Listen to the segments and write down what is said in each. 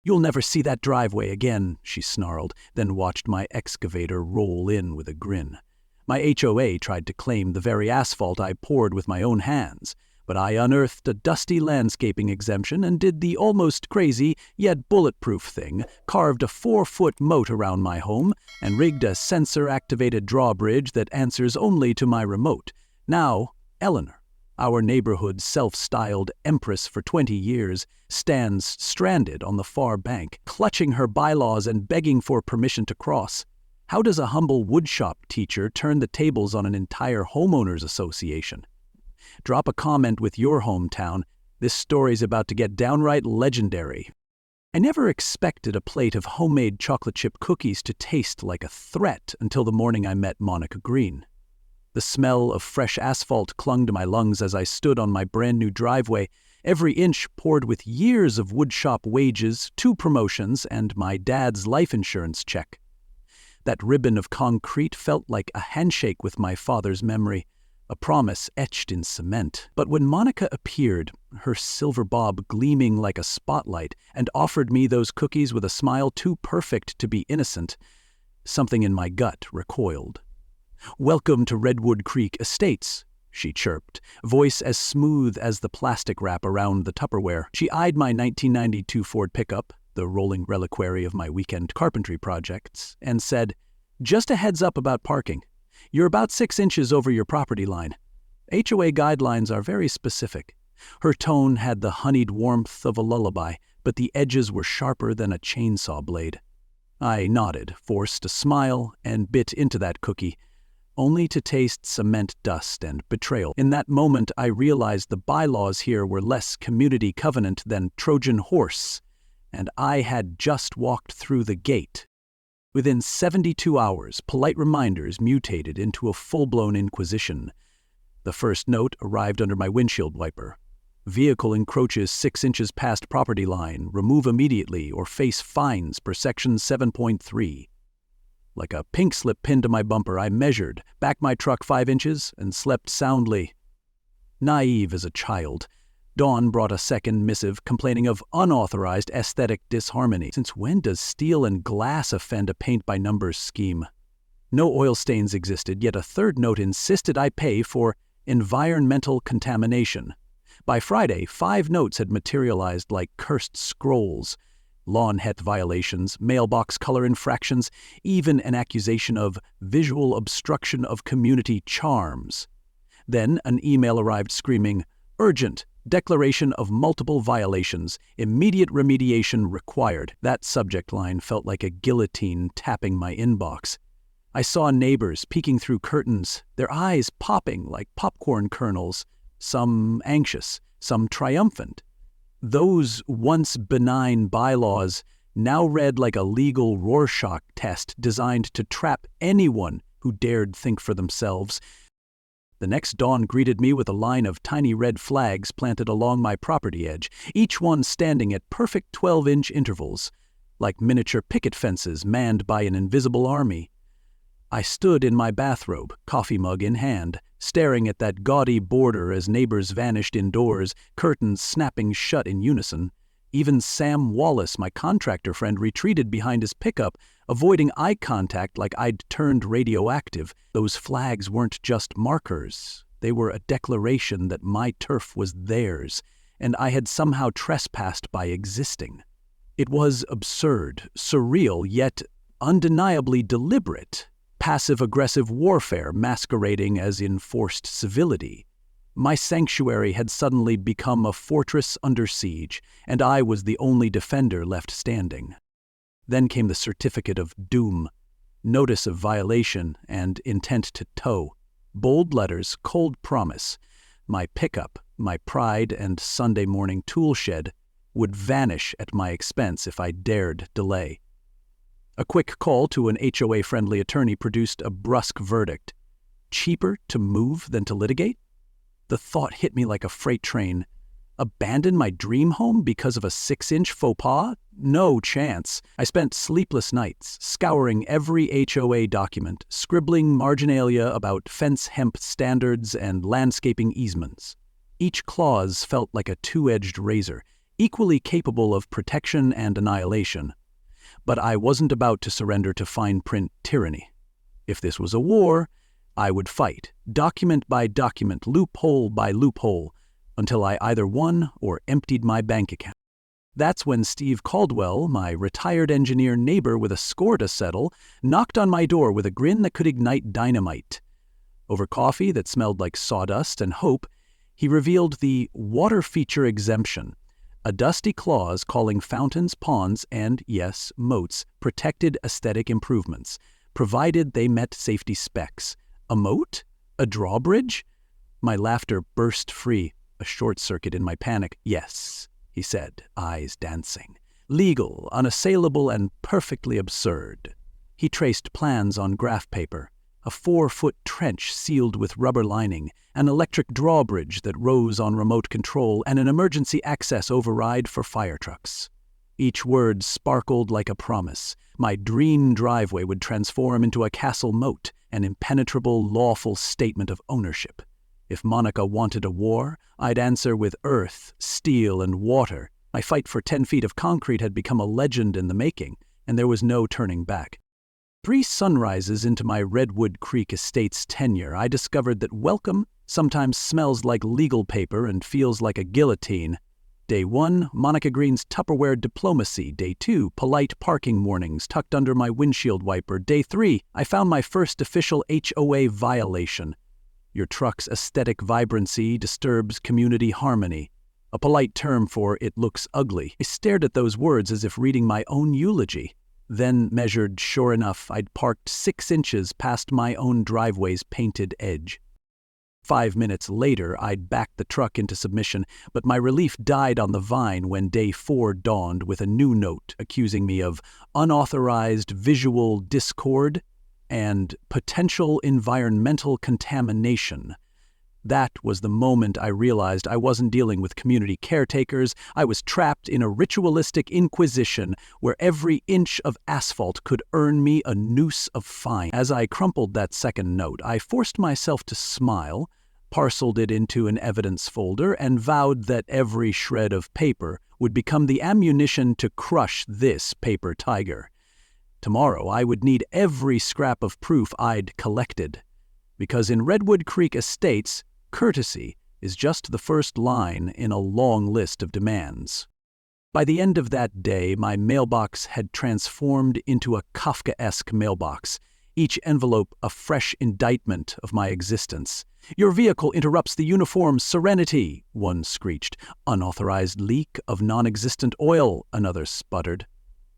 "You'll never see that driveway again," she snarled, then watched my excavator roll in with a grin. My HOA tried to claim the very asphalt I poured with my own hands, but I unearthed a dusty landscaping exemption and did the almost crazy yet bulletproof thing, carved a 4-foot moat around my home, and rigged a sensor-activated drawbridge that answers only to my remote. Now, Eleanor, our neighborhood's self-styled empress for 20 years, stands stranded on the far bank, clutching her bylaws and begging for permission to cross. How does a humble woodshop teacher turn the tables on an entire homeowners association? Drop a comment with your hometown. This story's about to get downright legendary. I never expected a plate of homemade chocolate chip cookies to taste like a threat until the morning I met Monica Green. The smell of fresh asphalt clung to my lungs as I stood on my brand new driveway, every inch poured with years of woodshop wages, 2 promotions, and my dad's life insurance check. That ribbon of concrete felt like a handshake with my father's memory, a promise etched in cement. But when Monica appeared, her silver bob gleaming like a spotlight, and offered me those cookies with a smile too perfect to be innocent, something in my gut recoiled. "Welcome to Redwood Creek Estates," she chirped, voice as smooth as the plastic wrap around the Tupperware. She eyed my 1992 Ford pickup, the rolling reliquary of my weekend carpentry projects, and said, "Just a heads up about parking. You're about 6 inches over your property line. HOA guidelines are very specific." Her tone had the honeyed warmth of a lullaby, but the edges were sharper than a chainsaw blade. I nodded, forced a smile, and bit into that cookie, only to taste cement dust and betrayal. In that moment, I realized the bylaws here were less community covenant than Trojan horse, and I had just walked through the gate. Within 72 hours, polite reminders mutated into a full-blown inquisition. The first note arrived under my windshield wiper. "Vehicle encroaches 6 inches past property line. Remove immediately or face fines per section 7.3. Like a pink slip pinned to my bumper, I measured, backed my truck 5 inches, and slept soundly. Naive as a child, Dawn brought a second missive complaining of unauthorized aesthetic disharmony. Since when does steel and glass offend a paint-by-numbers scheme? No oil stains existed, yet a third note insisted I pay for environmental contamination. By Friday, 5 notes had materialized like cursed scrolls. Lawn het violations, mailbox color infractions, even an accusation of visual obstruction of community charms. Then an email arrived screaming, "Urgent! Declaration of multiple violations. Immediate remediation required." That subject line felt like a guillotine tapping my inbox. I saw neighbors peeking through curtains, their eyes popping like popcorn kernels, some anxious, some triumphant. Those once benign bylaws now read like a legal Rorschach test designed to trap anyone who dared think for themselves. The next dawn greeted me with a line of tiny red flags planted along my property edge, each one standing at perfect 12-inch intervals, like miniature picket fences manned by an invisible army. I stood in my bathrobe, coffee mug in hand, staring at that gaudy border as neighbors vanished indoors, curtains snapping shut in unison. Even Sam Wallace, my contractor friend, retreated behind his pickup, avoiding eye contact like I'd turned radioactive. Those flags weren't just markers. They were a declaration that my turf was theirs, and I had somehow trespassed by existing. It was absurd, surreal, yet undeniably deliberate. Passive-aggressive warfare masquerading as enforced civility. My sanctuary had suddenly become a fortress under siege, and I was the only defender left standing. Then came the certificate of doom, notice of violation, and intent to tow. Bold letters, cold promise. My pickup, my pride and Sunday morning tool shed would vanish at my expense if I dared delay. A quick call to an HOA-friendly attorney produced a brusque verdict. Cheaper to move than to litigate? The thought hit me like a freight train. Abandon my dream home because of a 6-inch faux pas? No chance. I spent sleepless nights, scouring every HOA document, scribbling marginalia about fence hemp standards and landscaping easements. Each clause felt like a 2-edged razor, equally capable of protection and annihilation. But I wasn't about to surrender to fine-print tyranny. If this was a war, I would fight, document by document, loophole by loophole, until I either won or emptied my bank account. That's when Steve Caldwell, my retired engineer neighbor with a score to settle, knocked on my door with a grin that could ignite dynamite. Over coffee that smelled like sawdust and hope, he revealed the water feature exemption, a dusty clause calling fountains, ponds, and, yes, moats, protected aesthetic improvements, provided they met safety specs. A moat? A drawbridge? My laughter burst free, a short circuit in my panic. Yes, he said, eyes dancing. Legal, unassailable, and perfectly absurd. He traced plans on graph paper, a 4-foot trench sealed with rubber lining, an electric drawbridge that rose on remote control, and an emergency access override for fire trucks. Each word sparkled like a promise. My dream driveway would transform into a castle moat, an impenetrable, lawful statement of ownership. If Monica wanted a war, I'd answer with earth, steel, and water. My fight for 10 feet of concrete had become a legend in the making, and there was no turning back. 3 sunrises into my Redwood Creek Estate's tenure, I discovered that welcome sometimes smells like legal paper and feels like a guillotine. Day 1, Monica Green's Tupperware diplomacy. Day 2, polite parking warnings tucked under my windshield wiper. Day 3, I found my first official HOA violation. Your truck's aesthetic vibrancy disturbs community harmony. A polite term for it looks ugly. I stared at those words as if reading my own eulogy, then measured. Sure enough, I'd parked 6 inches past my own driveway's painted edge. 5 minutes later, I'd backed the truck into submission, but my relief died on the vine when day 4 dawned with a new note accusing me of unauthorized visual discord and potential environmental contamination. That was the moment I realized I wasn't dealing with community caretakers. I was trapped in a ritualistic inquisition where every inch of asphalt could earn me a noose of fine. As I crumpled that second note, I forced myself to smile, parceled it into an evidence folder, and vowed that every shred of paper would become the ammunition to crush this paper tiger. Tomorrow I would need every scrap of proof I'd collected, because in Redwood Creek Estates, courtesy is just the first line in a long list of demands. By the end of that day, my mailbox had transformed into a Kafkaesque mailbox, each envelope a fresh indictment of my existence. "Your vehicle interrupts the uniform's serenity," one screeched. "Unauthorized leak of non-existent oil," another sputtered.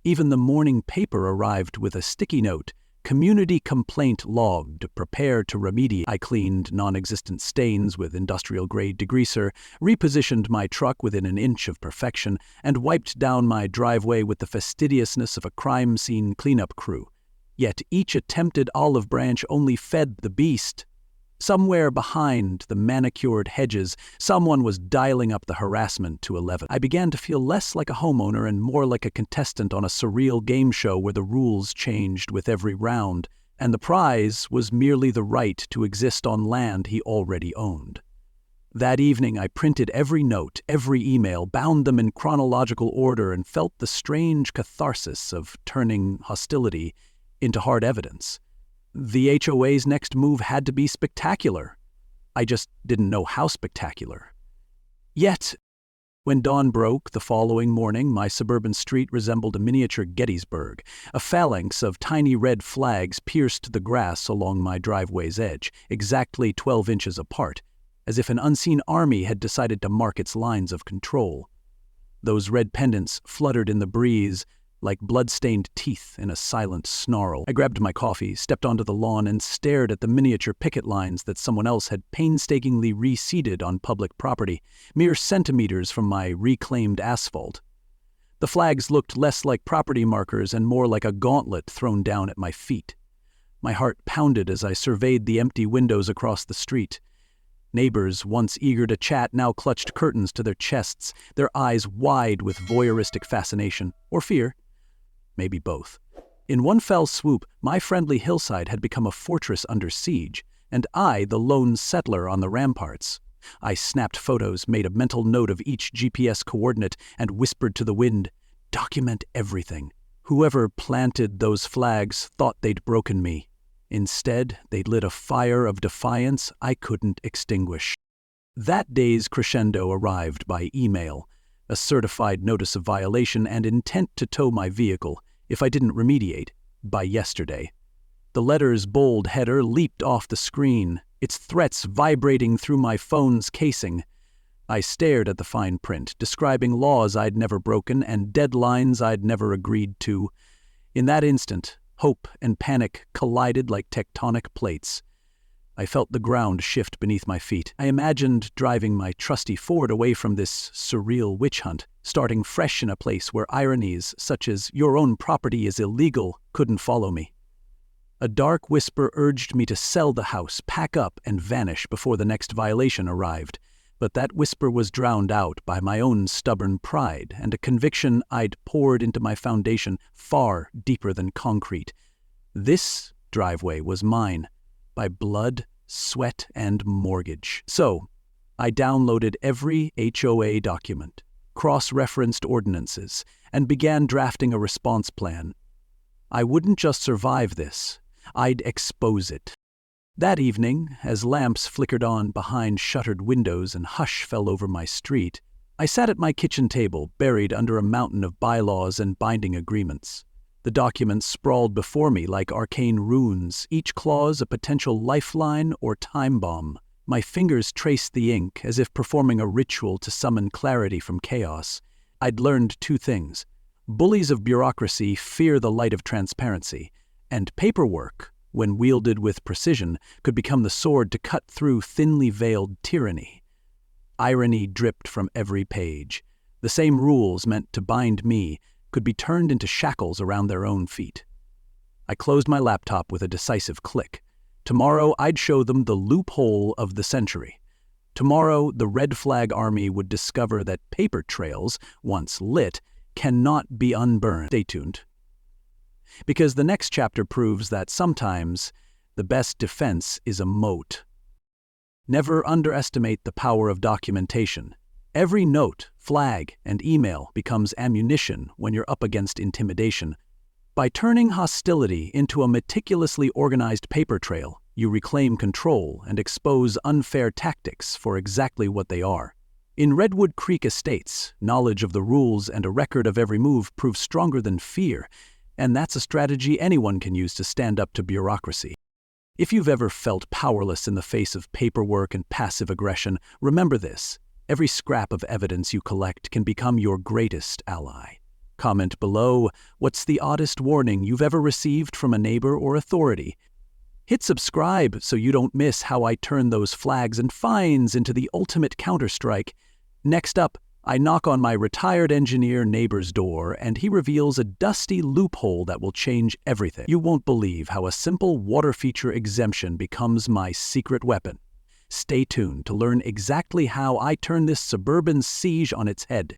Even the morning paper arrived with a sticky note. "Community complaint logged. Prepare to remediate." I cleaned non-existent stains with industrial-grade degreaser, repositioned my truck within an inch of perfection, and wiped down my driveway with the fastidiousness of a crime scene cleanup crew. Yet each attempted olive branch only fed the beast. Somewhere behind the manicured hedges, someone was dialing up the harassment to 11. I began to feel less like a homeowner and more like a contestant on a surreal game show where the rules changed with every round, and the prize was merely the right to exist on land he already owned. That evening I printed every note, every email, bound them in chronological order, and felt the strange catharsis of turning hostility into hard evidence. The HOA's next move had to be spectacular. I just didn't know how spectacular. Yet, when dawn broke the following morning, my suburban street resembled a miniature Gettysburg. A phalanx of tiny red flags pierced the grass along my driveway's edge, exactly 12 inches apart, as if an unseen army had decided to mark its lines of control. Those red pendants fluttered in the breeze, like blood-stained teeth in a silent snarl. I grabbed my coffee, stepped onto the lawn, and stared at the miniature picket lines that someone else had painstakingly reseeded on public property, mere centimeters from my reclaimed asphalt. The flags looked less like property markers and more like a gauntlet thrown down at my feet. My heart pounded as I surveyed the empty windows across the street. Neighbors, once eager to chat, now clutched curtains to their chests, their eyes wide with voyeuristic fascination, or fear. Maybe both. In one fell swoop, my friendly hillside had become a fortress under siege, and I the lone settler on the ramparts. I snapped photos, made a mental note of each GPS coordinate, and whispered to the wind, "Document everything." Whoever planted those flags thought they'd broken me. Instead, they'd lit a fire of defiance I couldn't extinguish. That day's crescendo arrived by email, a certified notice of violation and intent to tow my vehicle, if I didn't remediate, by yesterday. The letter's bold header leaped off the screen, its threats vibrating through my phone's casing. I stared at the fine print, describing laws I'd never broken and deadlines I'd never agreed to. In that instant, hope and panic collided like tectonic plates. I felt the ground shift beneath my feet. I imagined driving my trusty Ford away from this surreal witch hunt, starting fresh in a place where ironies such as "your own property is illegal" couldn't follow me. A dark whisper urged me to sell the house, pack up, and vanish before the next violation arrived. But that whisper was drowned out by my own stubborn pride and a conviction I'd poured into my foundation far deeper than concrete. This driveway was mine, by blood, sweat, and mortgage. So, I downloaded every HOA document, cross-referenced ordinances, and began drafting a response plan. I wouldn't just survive this, I'd expose it. That evening, as lamps flickered on behind shuttered windows and hush fell over my street, I sat at my kitchen table, buried under a mountain of bylaws and binding agreements. The documents sprawled before me like arcane runes, each clause a potential lifeline or time bomb. My fingers traced the ink as if performing a ritual to summon clarity from chaos. I'd learned two things. Bullies of bureaucracy fear the light of transparency, and paperwork, when wielded with precision, could become the sword to cut through thinly veiled tyranny. Irony dripped from every page. The same rules meant to bind me could be turned into shackles around their own feet. I closed my laptop with a decisive click. Tomorrow I'd show them the loophole of the century. Tomorrow the red flag army would discover that paper trails, once lit, cannot be unburned. Stay tuned. Because the next chapter proves that sometimes the best defense is a moat. Never underestimate the power of documentation. Every note, flag, and email becomes ammunition when you're up against intimidation. By turning hostility into a meticulously organized paper trail, you reclaim control and expose unfair tactics for exactly what they are. In Redwood Creek Estates, knowledge of the rules and a record of every move proves stronger than fear, and that's a strategy anyone can use to stand up to bureaucracy. If you've ever felt powerless in the face of paperwork and passive aggression, remember this. Every scrap of evidence you collect can become your greatest ally. Comment below, what's the oddest warning you've ever received from a neighbor or authority? Hit subscribe so you don't miss how I turn those flags and fines into the ultimate counterstrike. Next up, I knock on my retired engineer neighbor's door and he reveals a dusty loophole that will change everything. You won't believe how a simple water feature exemption becomes my secret weapon. Stay tuned to learn exactly how I turn this suburban siege on its head.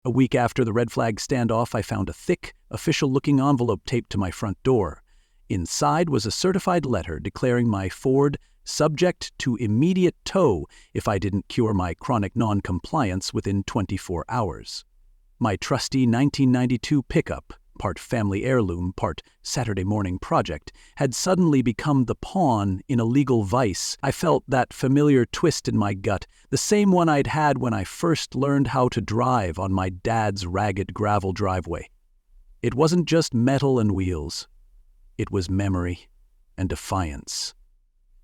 A week after the red flag standoff, I found a thick, official-looking envelope taped to my front door. Inside was a certified letter declaring my Ford subject to immediate tow if I didn't cure my chronic non-compliance within 24 hours. My trusty 1992 pickup, part family heirloom, part Saturday morning project, had suddenly become the pawn in a legal vice. I felt that familiar twist in my gut, the same one I'd had when I first learned how to drive on my dad's ragged gravel driveway. It wasn't just metal and wheels. It was memory and defiance.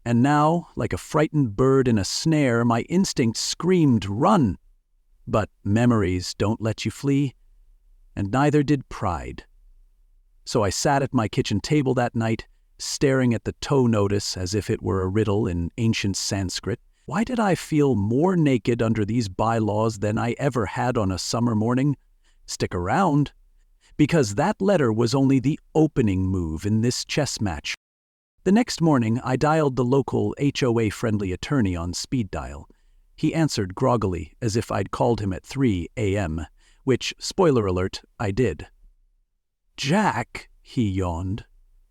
And now, like a frightened bird in a snare, my instinct screamed, "Run!" But memories don't let you flee, and neither did pride. So I sat at my kitchen table that night, staring at the tow notice as if it were a riddle in ancient Sanskrit. Why did I feel more naked under these bylaws than I ever had on a summer morning? Stick around, because that letter was only the opening move in this chess match. The next morning, I dialed the local HOA-friendly attorney on speed dial. He answered groggily, as if I'd called him at 3 a.m., which, spoiler alert, I did. "Jack," he yawned,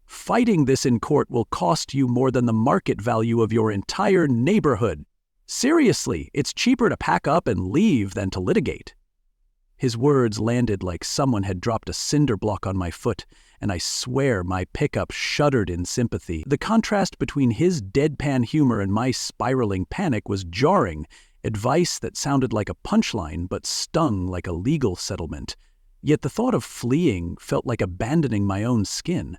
"fighting this in court will cost you more than the market value of your entire neighborhood." Seriously, it's cheaper to pack up and leave than to litigate." His words landed like someone had dropped a cinder block on my foot, and I swear my pickup shuddered in sympathy. The contrast between his deadpan humor and my spiraling panic was jarring, advice that sounded like a punchline but stung like a legal settlement. Yet the thought of fleeing felt like abandoning my own skin.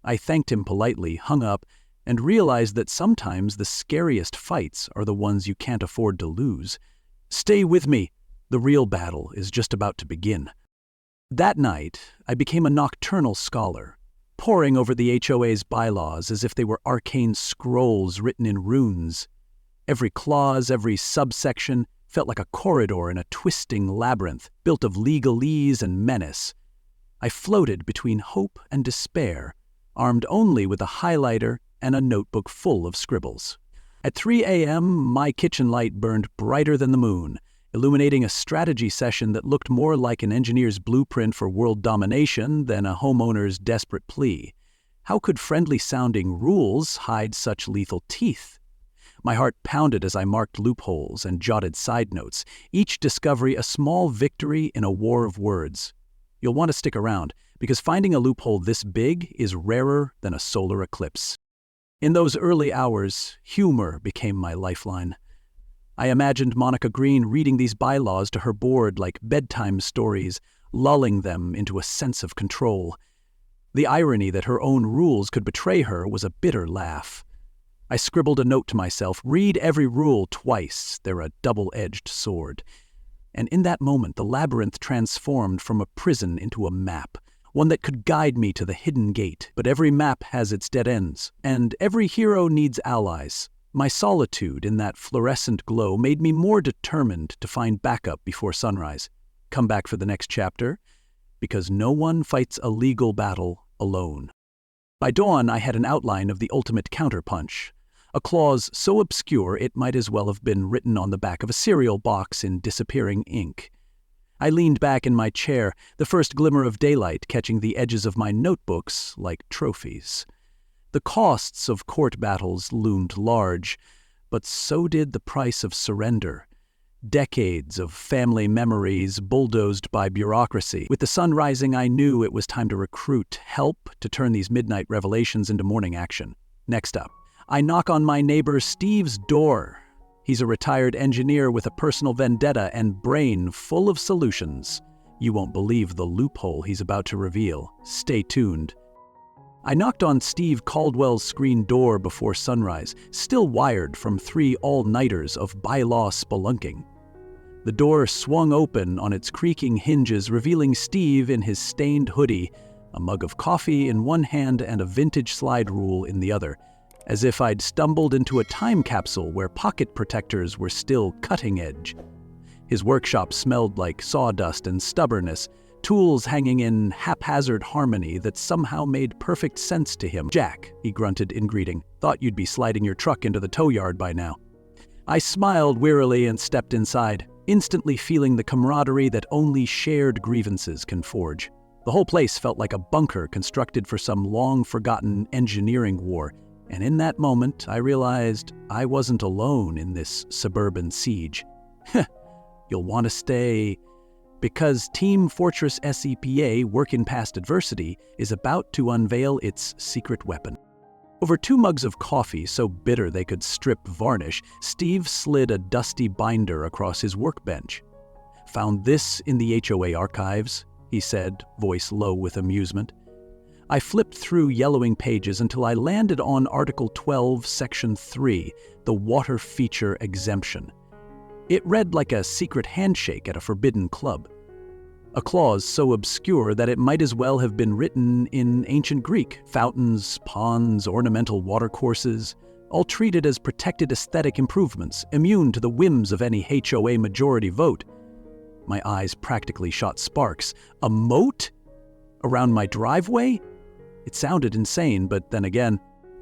I thanked him politely, hung up, and realized that sometimes the scariest fights are the ones you can't afford to lose. "Stay with me. The real battle is just about to begin." That night, I became a nocturnal scholar, poring over the HOA's bylaws as if they were arcane scrolls written in runes. Every clause, every subsection felt like a corridor in a twisting labyrinth built of legalese and menace. I floated between hope and despair, armed only with a highlighter and a notebook full of scribbles. At 3 a.m., my kitchen light burned brighter than the moon, illuminating a strategy session that looked more like an engineer's blueprint for world domination than a homeowner's desperate plea. How could friendly-sounding rules hide such lethal teeth? My heart pounded as I marked loopholes and jotted side notes, each discovery a small victory in a war of words. You'll want to stick around, because finding a loophole this big is rarer than a solar eclipse. In those early hours, humor became my lifeline. I imagined Monica Green reading these bylaws to her board like bedtime stories, lulling them into a sense of control. The irony that her own rules could betray her was a bitter laugh. I scribbled a note to myself, "Read every rule twice, they're a double-edged sword." And in that moment, the labyrinth transformed from a prison into a map, one that could guide me to the hidden gate. But every map has its dead ends, and every hero needs allies. My solitude in that fluorescent glow made me more determined to find backup before sunrise. Come back for the next chapter, because no one fights a legal battle alone. By dawn, I had an outline of the ultimate counterpunch, a clause so obscure it might as well have been written on the back of a cereal box in disappearing ink. I leaned back in my chair, the first glimmer of daylight catching the edges of my notebooks like trophies. The costs of court battles loomed large, but so did the price of surrender. Decades of family memories bulldozed by bureaucracy. With the sun rising, I knew it was time to recruit help to turn these midnight revelations into morning action. Next up, I knock on my neighbor Steve's door. He's a retired engineer with a personal vendetta and brain full of solutions. You won't believe the loophole he's about to reveal. Stay tuned. I knocked on Steve Caldwell's screen door before sunrise, still wired from 3 all-nighters of bylaw spelunking. The door swung open on its creaking hinges, revealing Steve in his stained hoodie, a mug of coffee in one hand and a vintage slide rule in the other, as if I'd stumbled into a time capsule where pocket protectors were still cutting edge. His workshop smelled like sawdust and stubbornness, tools hanging in haphazard harmony that somehow made perfect sense to him. "Jack," he grunted in greeting, "thought you'd be sliding your truck into the tow yard by now." I smiled wearily and stepped inside, instantly feeling the camaraderie that only shared grievances can forge. The whole place felt like a bunker constructed for some long-forgotten engineering war, and in that moment I realized I wasn't alone in this suburban siege. You'll want to stay, because Team Fortress SEPA, Working Past Adversity, is about to unveil its secret weapon. Over 2 mugs of coffee, so bitter they could strip varnish, Steve slid a dusty binder across his workbench. "Found this in the HOA archives," he said, voice low with amusement. I flipped through yellowing pages until I landed on Article 12, Section 3, the water feature exemption. It read like a secret handshake at a forbidden club. A clause so obscure that it might as well have been written in ancient Greek. Fountains, ponds, ornamental watercourses, all treated as protected aesthetic improvements, immune to the whims of any HOA majority vote. My eyes practically shot sparks. A moat? Around my driveway? It sounded insane, but then again,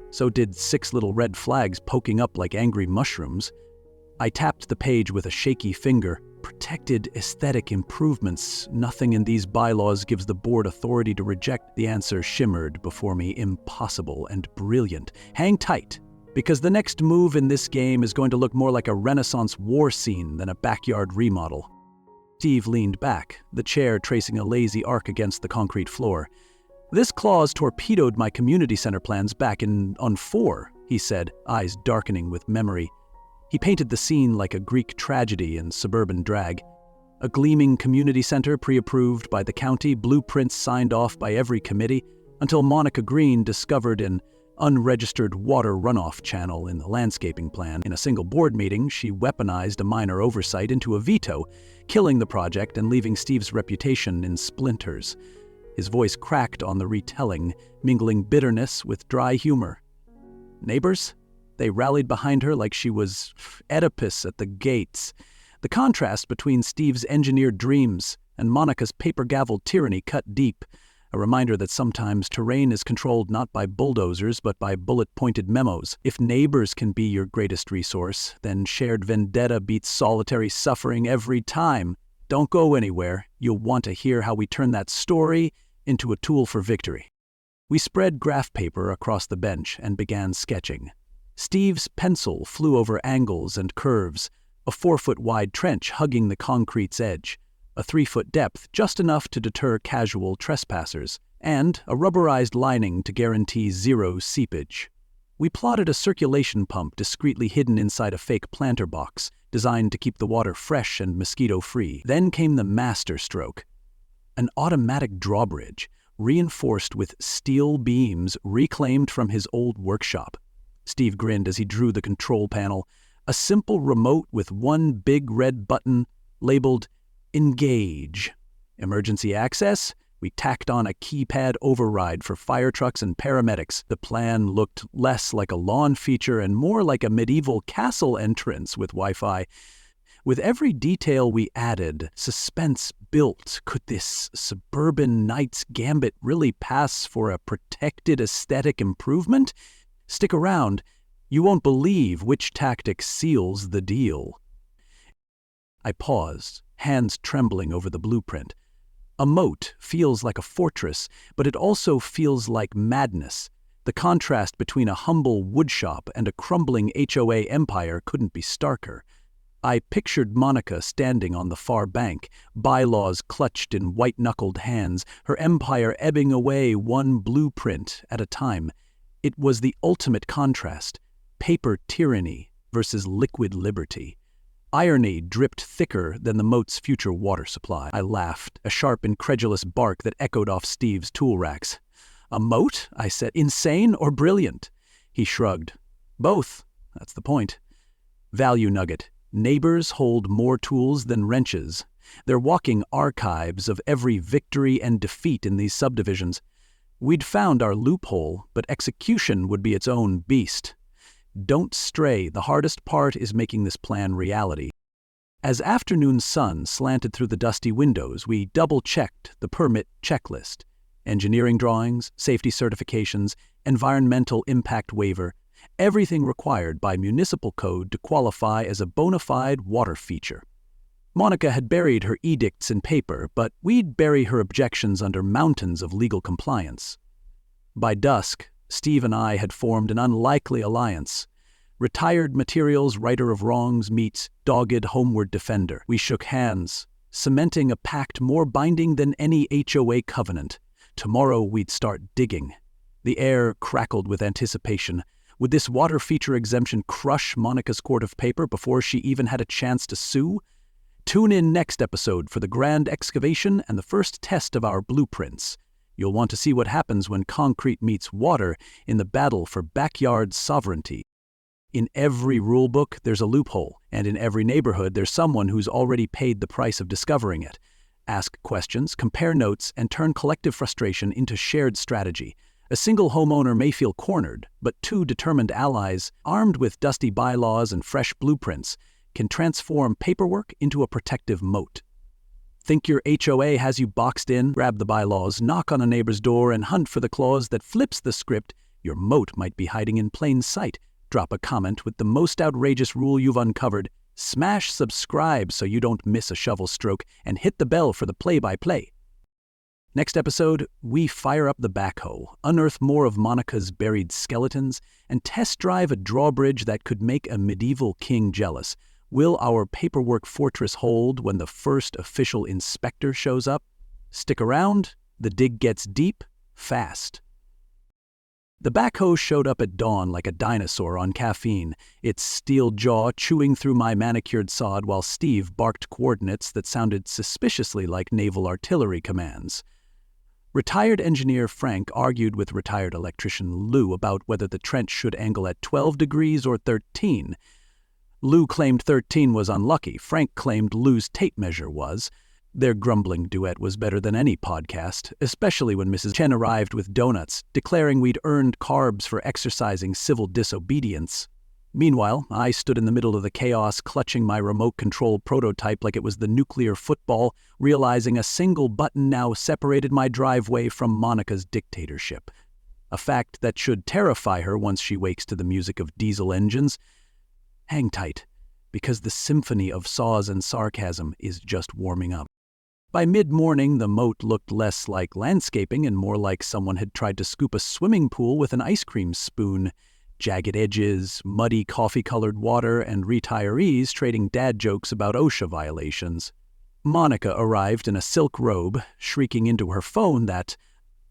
so did 6 little red flags poking up like angry mushrooms. I tapped the page with a shaky finger. Protected aesthetic improvements. Nothing in these bylaws gives the board authority to reject. The answer shimmered before me, impossible and brilliant. Hang tight, Because the next move in this game is going to look more like a Renaissance war scene than a backyard remodel. Steve leaned back, the chair tracing a lazy arc against the concrete floor. This clause torpedoed my community center plans back on 4, he said, eyes darkening with memory. He painted the scene like a Greek tragedy in suburban drag. A gleaming community center pre-approved by the county, blueprints signed off by every committee, until Monica Green discovered an unregistered water runoff channel in the landscaping plan. In a single board meeting, she weaponized a minor oversight into a veto, killing the project and leaving Steve's reputation in splinters. His voice cracked on the retelling, mingling bitterness with dry humor. Neighbors? They rallied behind her like she was Oedipus at the gates. The contrast between Steve's engineered dreams and Monica's paper-gaveled tyranny cut deep, a reminder that sometimes terrain is controlled not by bulldozers but by bullet-pointed memos. If neighbors can be your greatest resource, then shared vendetta beats solitary suffering every time. Don't go anywhere. You'll want to hear how we turn that story into a tool for victory. We spread graph paper across the bench and began sketching. Steve's pencil flew over angles and curves, a 4-foot-wide trench hugging the concrete's edge, a 3-foot depth just enough to deter casual trespassers, and a rubberized lining to guarantee zero seepage. We plotted a circulation pump discreetly hidden inside a fake planter box, designed to keep the water fresh and mosquito-free. Then came the master stroke. An automatic drawbridge, reinforced with steel beams reclaimed from his old workshop. Steve grinned as he drew the control panel, a simple remote with one big red button labeled Engage. Emergency access? We tacked on a keypad override for fire trucks and paramedics. The plan looked less like a lawn feature and more like a medieval castle entrance with Wi-Fi. With every detail we added, suspense built. Could this suburban knight's gambit really pass for a protected aesthetic improvement? Stick around. You won't believe which tactic seals the deal. I paused, hands trembling over the blueprint. A moat feels like a fortress, but it also feels like madness. The contrast between a humble woodshop and a crumbling HOA empire couldn't be starker. I pictured Monica standing on the far bank, bylaws clutched in white-knuckled hands, her empire ebbing away one blueprint at a time. It was the ultimate contrast, paper tyranny versus liquid liberty. Irony dripped thicker than the moat's future water supply. I laughed, a sharp, incredulous bark that echoed off Steve's tool racks. A moat? I said. Insane or brilliant? He shrugged. Both. That's the point. Value nugget. Neighbors hold more tools than wrenches. They're walking archives of every victory and defeat in these subdivisions. We'd found our loophole, but execution would be its own beast. Don't stray. The hardest part is making this plan reality. As afternoon sun slanted through the dusty windows, we double-checked the permit checklist. Engineering drawings, safety certifications, environmental impact waiver, everything required by municipal code to qualify as a bona fide water feature. Monica had buried her edicts in paper, but we'd bury her objections under mountains of legal compliance. By dusk, Steve and I had formed an unlikely alliance. Retired materials righter of wrongs meets dogged homeward defender. We shook hands, cementing a pact more binding than any HOA covenant. Tomorrow we'd start digging. The air crackled with anticipation. Would this water feature exemption crush Monica's quart of paper before she even had a chance to sue? Tune in next episode for the grand excavation and the first test of our blueprints. You'll want to see what happens when concrete meets water in the battle for backyard sovereignty. In every rulebook, there's a loophole, and in every neighborhood, there's someone who's already paid the price of discovering it. Ask questions, compare notes, and turn collective frustration into shared strategy. A single homeowner may feel cornered, but two determined allies, armed with dusty bylaws and fresh blueprints, can transform paperwork into a protective moat. Think your HOA has you boxed in? Grab the bylaws, knock on a neighbor's door, and hunt for the clause that flips the script. Your moat might be hiding in plain sight. Drop a comment with the most outrageous rule you've uncovered. Smash subscribe so you don't miss a shovel stroke, and hit the bell for the play-by-play. Next episode, we fire up the backhoe, unearth more of Monica's buried skeletons, and test drive a drawbridge that could make a medieval king jealous. Will our paperwork fortress hold when the first official inspector shows up? Stick around, the dig gets deep, fast. The backhoe showed up at dawn like a dinosaur on caffeine, its steel jaw chewing through my manicured sod while Steve barked coordinates that sounded suspiciously like naval artillery commands. Retired engineer Frank argued with retired electrician Lou about whether the trench should angle at 12 degrees or 13. Lou claimed 13 was unlucky. Frank claimed Lou's tape measure was. Their grumbling duet was better than any podcast, especially when Mrs. Chen arrived with donuts, declaring we'd earned carbs for exercising civil disobedience. Meanwhile, I stood in the middle of the chaos, clutching my remote-controlled prototype like it was the nuclear football, realizing a single button now separated my driveway from Monica's dictatorship. A fact that should terrify her once she wakes to the music of diesel engines. Hang tight, because the symphony of saws and sarcasm is just warming up. By mid-morning, the moat looked less like landscaping and more like someone had tried to scoop a swimming pool with an ice cream spoon. Jagged edges, muddy coffee-colored water, and retirees trading dad jokes about OSHA violations. Monica arrived in a silk robe, shrieking into her phone that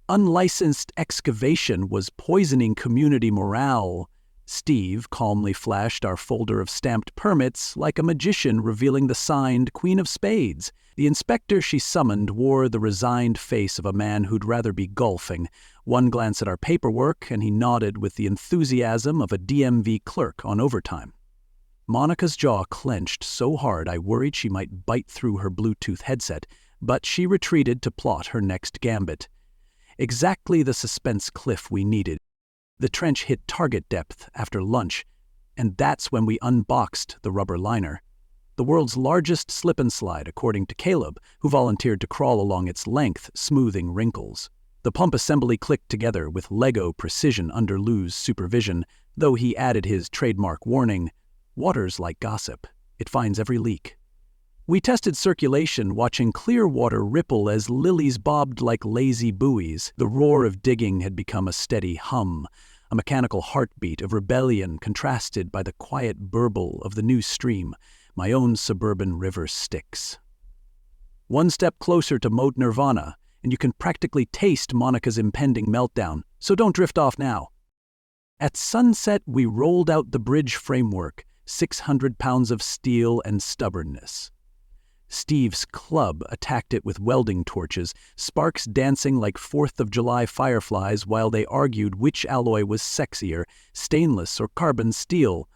unlicensed excavation was poisoning community morale. Steve calmly flashed our folder of stamped permits like a magician revealing the signed Queen of Spades. The inspector she summoned wore the resigned face of a man who'd rather be golfing. One glance at our paperwork, and he nodded with the enthusiasm of a DMV clerk on overtime. Monica's jaw clenched so hard I worried she might bite through her Bluetooth headset, but she retreated to plot her next gambit. Exactly the suspense cliff we needed. The trench hit target depth after lunch, and that's when we unboxed the rubber liner. The world's largest slip and slide, according to Caleb, who volunteered to crawl along its length, smoothing wrinkles. The pump assembly clicked together with Lego precision under Lou's supervision, though he added his trademark warning, "Water's like gossip. It finds every leak." We tested circulation, watching clear water ripple as lilies bobbed like lazy buoys. The roar of digging had become a steady hum, a mechanical heartbeat of rebellion contrasted by the quiet burble of the new stream, my own suburban river Styx. One step closer to Moat Nirvana, and you can practically taste Monica's impending meltdown, so don't drift off now. At sunset, we rolled out the bridge framework, 600 pounds of steel and stubbornness. Steve's club attacked it with welding torches, sparks dancing like 4th of July fireflies while they argued which alloy was sexier, stainless or carbon steel.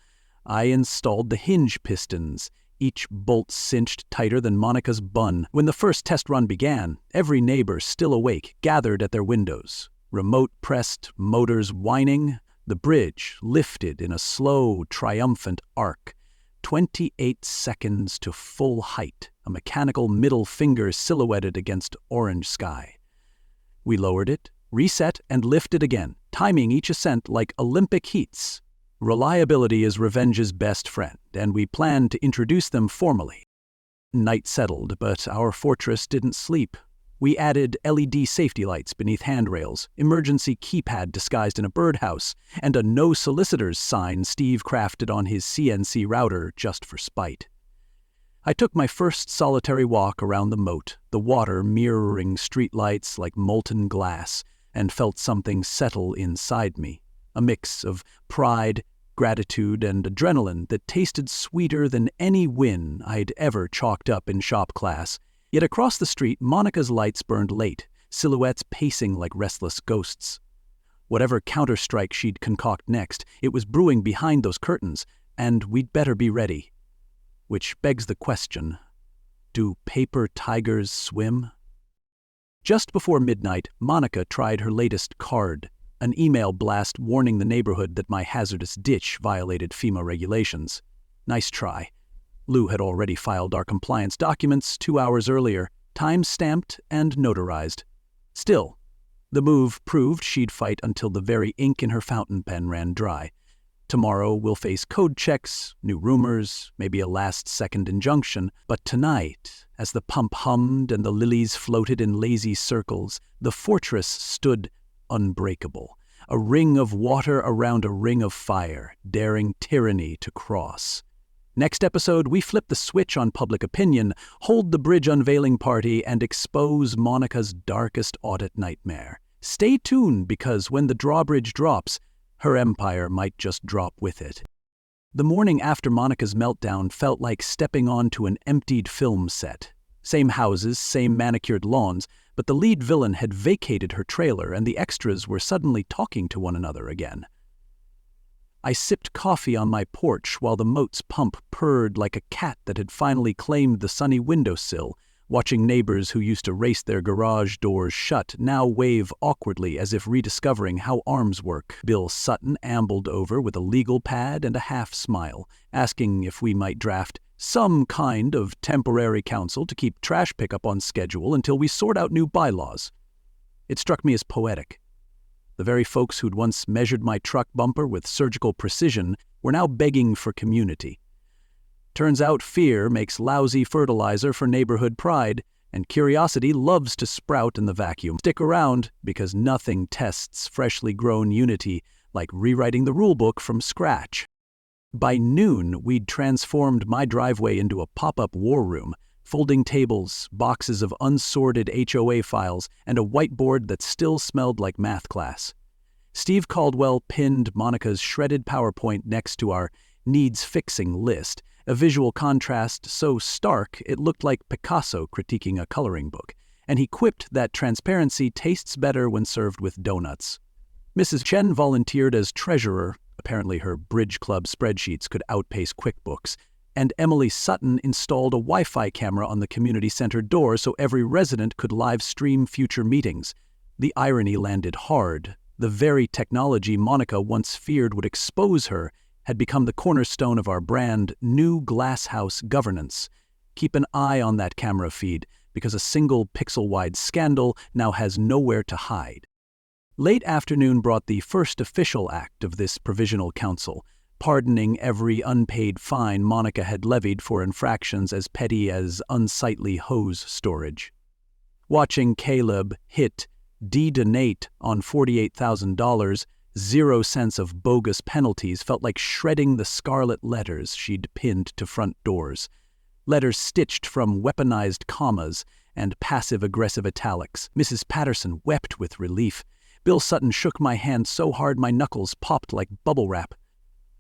I installed the hinge pistons, each bolt cinched tighter than Monica's bun. When the first test run began, every neighbor still awake gathered at their windows. Remote-pressed motors whining, the bridge lifted in a slow, triumphant arc. 28 seconds to full height, a mechanical middle finger silhouetted against orange sky. We lowered it, reset, and lifted again, timing each ascent like Olympic heats. Reliability is revenge's best friend, and we planned to introduce them formally. Night settled, but our fortress didn't sleep. We added LED safety lights beneath handrails, emergency keypad disguised in a birdhouse, and a no solicitors sign Steve crafted on his CNC router just for spite. I took my first solitary walk around the moat, the water mirroring streetlights like molten glass, and felt something settle inside me. A mix of pride, gratitude, and adrenaline that tasted sweeter than any win I'd ever chalked up in shop class. Yet across the street, Monica's lights burned late, silhouettes pacing like restless ghosts. Whatever counterstrike she'd concoct next, it was brewing behind those curtains, and we'd better be ready. Which begs the question, do paper tigers swim? Just before midnight, Monica tried her latest card, an email blast warning the neighborhood that my hazardous ditch violated FEMA regulations. Nice try. Lou had already filed our compliance documents 2 hours earlier, time-stamped and notarized. Still, the move proved she'd fight until the very ink in her fountain pen ran dry. Tomorrow we'll face code checks, new rumors, maybe a last-second injunction. But tonight, as the pump hummed and the lilies floated in lazy circles, the fortress stood unbreakable, a ring of water around a ring of fire, daring tyranny to cross. Next episode, we flip the switch on public opinion, hold the bridge unveiling party, and expose Monica's darkest audit nightmare. Stay tuned, because when the drawbridge drops, her empire might just drop with it. The morning after Monica's meltdown felt like stepping onto an emptied film set. Same houses, same manicured lawns, but the lead villain had vacated her trailer and the extras were suddenly talking to one another again. I sipped coffee on my porch while the Moat's pump purred like a cat that had finally claimed the sunny windowsill, watching neighbors who used to race their garage doors shut now wave awkwardly as if rediscovering how arms work. Bill Sutton ambled over with a legal pad and a half-smile, asking if we might draft some kind of temporary council to keep trash pickup on schedule until we sort out new bylaws. It struck me as poetic. The very folks who'd once measured my truck bumper with surgical precision were now begging for community. Turns out fear makes lousy fertilizer for neighborhood pride, and curiosity loves to sprout in the vacuum. Stick around, because nothing tests freshly grown unity like rewriting the rulebook from scratch. By noon, we'd transformed my driveway into a pop-up war room, folding tables, boxes of unsorted HOA files, and a whiteboard that still smelled like math class. Steve Caldwell pinned Monica's shredded PowerPoint next to our needs fixing list, a visual contrast so stark it looked like Picasso critiquing a coloring book, and he quipped that transparency tastes better when served with donuts. Mrs. Chen volunteered as treasurer. Apparently her Bridge Club spreadsheets could outpace QuickBooks, and Emily Sutton installed a Wi-Fi camera on the community center door so every resident could live stream future meetings. The irony landed hard. The very technology Monica once feared would expose her had become the cornerstone of our brand new glasshouse governance. Keep an eye on that camera feed, because a single pixel-wide scandal now has nowhere to hide. Late afternoon brought the first official act of this provisional council, pardoning every unpaid fine Monica had levied for infractions as petty as unsightly hose storage. Watching Caleb hit de-donate on $48,000, 0 cents of bogus penalties felt like shredding the scarlet letters she'd pinned to front doors. Letters stitched from weaponized commas and passive-aggressive italics. Mrs. Patterson wept with relief. Bill Sutton shook my hand so hard my knuckles popped like bubble wrap.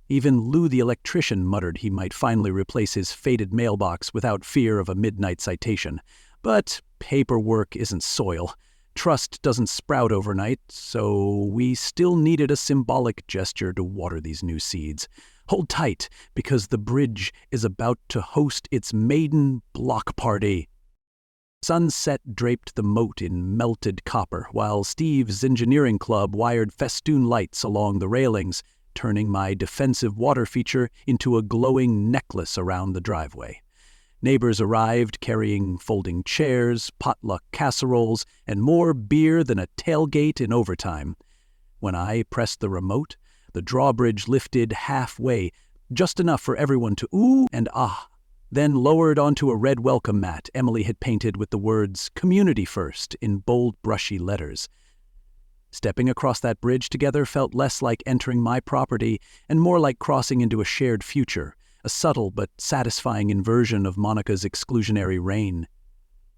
Even Lou the electrician muttered he might finally replace his faded mailbox without fear of a midnight citation. But paperwork isn't soil. Trust doesn't sprout overnight, so we still needed a symbolic gesture to water these new seeds. Hold tight, because the bridge is about to host its maiden block party. Sunset draped the moat in melted copper, while Steve's engineering club wired festoon lights along the railings, turning my defensive water feature into a glowing necklace around the driveway. Neighbors arrived carrying folding chairs, potluck casseroles, and more beer than a tailgate in overtime. When I pressed the remote, the drawbridge lifted halfway, just enough for everyone to ooh and ah, then lowered onto a red welcome mat Emily had painted with the words "Community First" in bold, brushy letters. Stepping across that bridge together felt less like entering my property and more like crossing into a shared future, a subtle but satisfying inversion of Monica's exclusionary reign.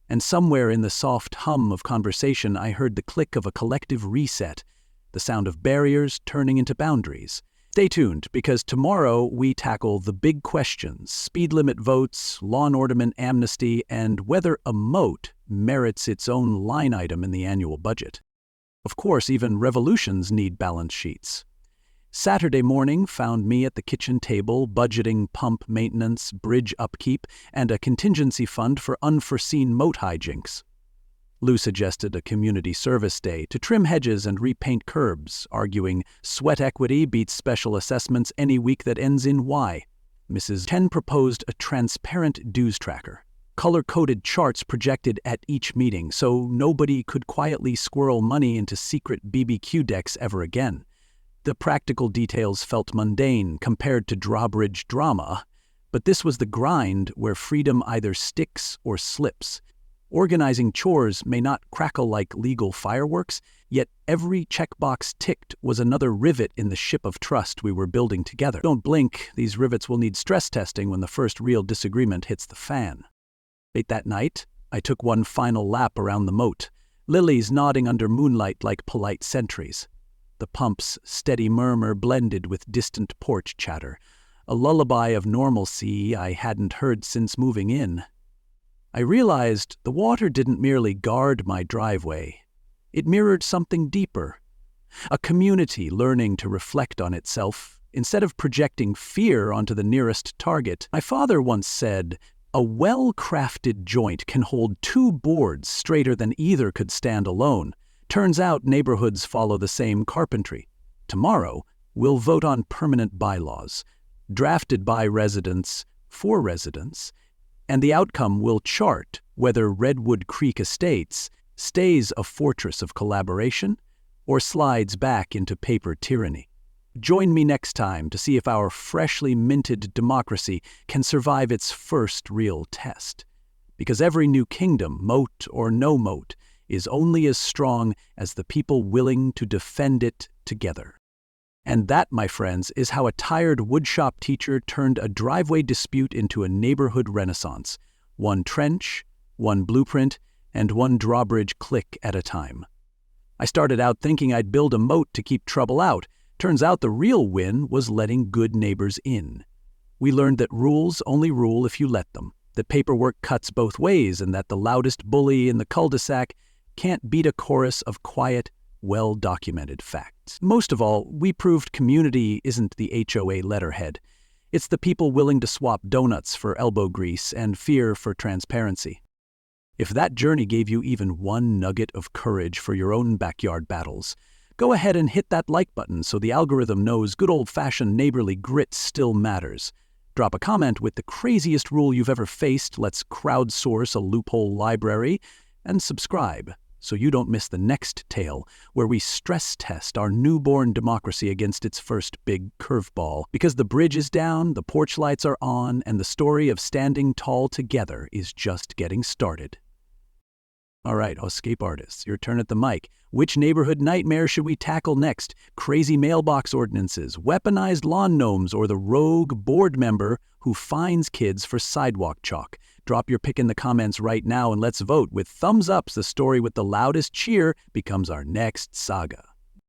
And somewhere in the soft hum of conversation I heard the click of a collective reset, the sound of barriers turning into boundaries. Stay tuned, because tomorrow we tackle the big questions: speed limit votes, lawn ornament amnesty, and whether a moat merits its own line item in the annual budget. Of course, even revolutions need balance sheets. Saturday morning found me at the kitchen table budgeting pump maintenance, bridge upkeep, and a contingency fund for unforeseen moat hijinks. Lou suggested a community service day to trim hedges and repaint curbs, arguing sweat equity beats special assessments any week that ends in Y. Mrs. Chen proposed a transparent dues tracker, color-coded charts projected at each meeting so nobody could quietly squirrel money into secret BBQ decks ever again. The practical details felt mundane compared to drawbridge drama, but this was the grind where freedom either sticks or slips. Organizing chores may not crackle like legal fireworks, yet every checkbox ticked was another rivet in the ship of trust we were building together. Don't blink, these rivets will need stress testing when the first real disagreement hits the fan. Late that night, I took one final lap around the moat, lilies nodding under moonlight like polite sentries. The pump's steady murmur blended with distant porch chatter, a lullaby of normalcy I hadn't heard since moving in. I realized the water didn't merely guard my driveway. It mirrored something deeper, a community learning to reflect on itself instead of projecting fear onto the nearest target. My father once said, "A well-crafted joint can hold two boards straighter than either could stand alone." Turns out neighborhoods follow the same carpentry. Tomorrow, we'll vote on permanent bylaws, drafted by residents, for residents, and the outcome will chart whether Redwood Creek Estates stays a fortress of collaboration or slides back into paper tyranny. Join me next time to see if our freshly minted democracy can survive its first real test. Because every new kingdom, moat or no moat, is only as strong as the people willing to defend it together. And that, my friends, is how a tired woodshop teacher turned a driveway dispute into a neighborhood renaissance. One trench, one blueprint, and one drawbridge click at a time. I started out thinking I'd build a moat to keep trouble out. Turns out the real win was letting good neighbors in. We learned that rules only rule if you let them, that paperwork cuts both ways, and that the loudest bully in the cul-de-sac can't beat a chorus of quiet, well-documented facts. Most of all, we proved community isn't the HOA letterhead. It's the people willing to swap donuts for elbow grease and fear for transparency. If that journey gave you even one nugget of courage for your own backyard battles, go ahead and hit that like button so the algorithm knows good old-fashioned neighborly grit still matters. Drop a comment with the craziest rule you've ever faced. Let's crowdsource a loophole library. And subscribe so you don't miss the next tale where we stress test our newborn democracy against its first big curveball. Because the bridge is down, the porch lights are on, and the story of standing tall together is just getting started. All right, escape artists, your turn at the mic. Which neighborhood nightmare should we tackle next? Crazy mailbox ordinances, weaponized lawn gnomes, or the rogue board member who fines kids for sidewalk chalk? Drop your pick in the comments right now and let's vote. With thumbs ups, the story with the loudest cheer becomes our next saga.